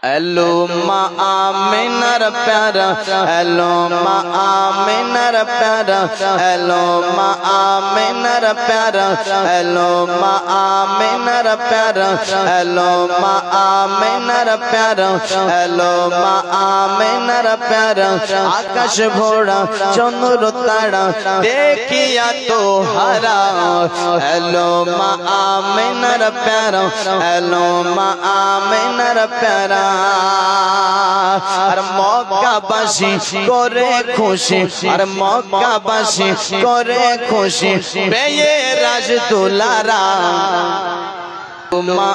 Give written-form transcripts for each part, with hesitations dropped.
Hello माँ आमिनार प्यारा, hello माँ आमिनार प्यारा, हेलो माँ आमिनार प्यारा, हेलो माँ आमिनार प्यारा, हेलो माँ आमिनार प्यारा, हेलो माँ आमिनार प्यारा। आकाश भोरा चंद्र तारा देखिया तो हरा, हेलो माँ आमिनार प्यारा, हेलो माँ आमिनार प्यारा। আর মক্কাবাসী করে খুশি, আর মক্কাবাসী করে খুশি পেয়ে রাজদুলারা। মা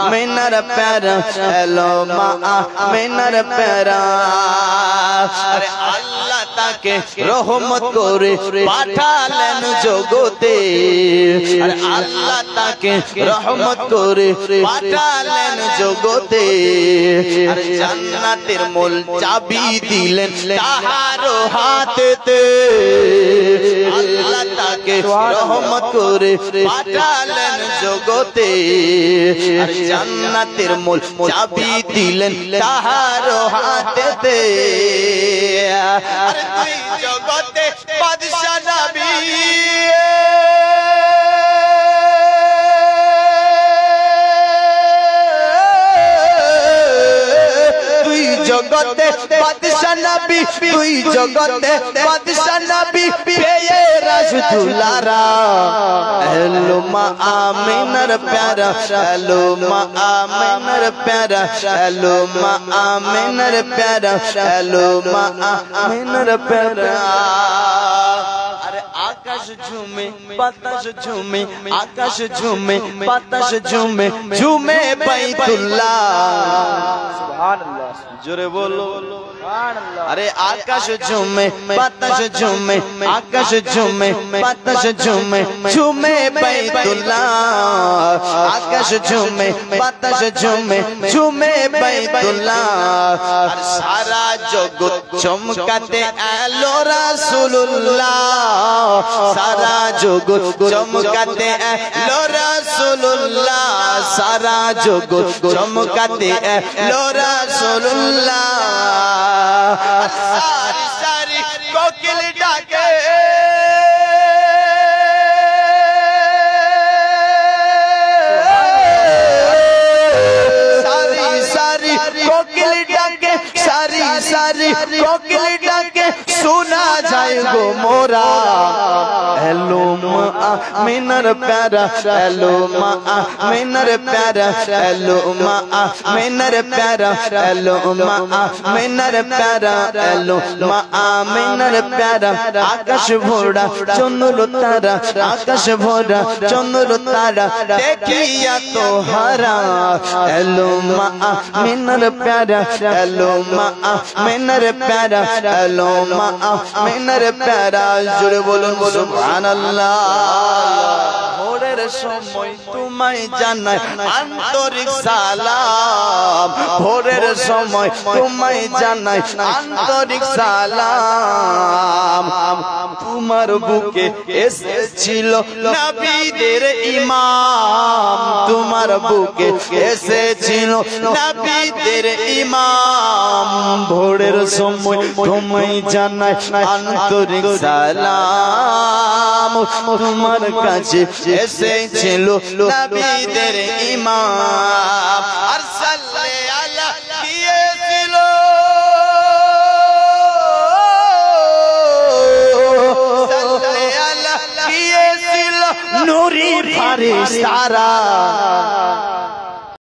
আমিনার প্যারা, হেলো মা আমিনার প্যারা। আরে আল্লাহ তাকে রহমত করে পাঠালেন জগতে, আরে আল্লাহ তাকে রহমত করে পাঠালেন জগতে। আর জান্নাতের মূল চাবি দিলেন তাহার হাতেতে, আল্লাহ তাকে রহমত করে পাঠালেন জগতে। আর জান্নাতের মূল চাবি দিলেন তাহার হাতেতে। আর তুই জগতে বাদশা নবী, জগতে বাদশা নবী, তুই জগতে বাদশা নবী পেয়ে রাজদুলারা। হেলো মা আমিনার প্যারা, হেলো মা আমিনার প্যারা, হেলো মা আমিনার প্যারা, হেলো মা আমিনার প্যারা। আকাশ ঝুমে বাতাস ঝুমে, আকাশ ঝুমে বাতাস ঝুমে, ঝুমে বাইতুল্লাহ। সুবহানাল্লাহ, জোরে বলো সুবহানাল্লাহ। আরে আকাশ ঝুমে বাতাস ঝুমে, আকাশ ঝুমে বাতাস ঝুমে, ঝুমে বাইতুল্লাহ। আকাশ ঝুমে বাতাস ঝুমে, ঝুমে বাইতুল্লাহ। আর সারা জগৎ চমকাতে এলো রাসূলুল্লাহ, সারা জগৎ চমকাতে এলো রাসূলুল্লাহ, সারা জগৎ চমকাতে এলো রাসূলুল্লাহ। সারি সারি কোকিল ডাকে, সারি সারি কোকিল ডাকে, সারি সারি কোকিল ডাকে শোনা যায় গো মোরা। हेलो माँ आमिनार प्यारा, हेलो माँ आमिनार प्यारा, हेलो माँ आमिनार प्यारा, हेलो माँ आमिनार प्यारा, हेलो माँ आमिनार प्यारा। आकाश भोरा चंद्र तारा, आकाश भोरा चंद्र तारा देखिया तो हरा। हेलो माँ आमिनार प्यारा, हेलो माँ आमिनार प्यारा, हेलो माँ आमिनार प्यारा। जुड़े बोलूं সুবহানাল্লাহ। ভোরের সময় তোমায় জানাই আন্তরিক সালাম, ভোরের সময় তোমায় জানাই আন্তরিক সালাম। তোমার বুকে এসেছিল নবীদের ইমাম, তোমার বুকে এসেছিল নবীদের ইমাম। ভোরের সময় তোমায় জানাই আন্তরিক সালাম, তোমার কাছে এসেছিল নবীদের ইমাম। আর সাল্লে আলা দিয়েছিল, সাল্লে আলা দিয়েছিল নূরি ফারিস্তারা।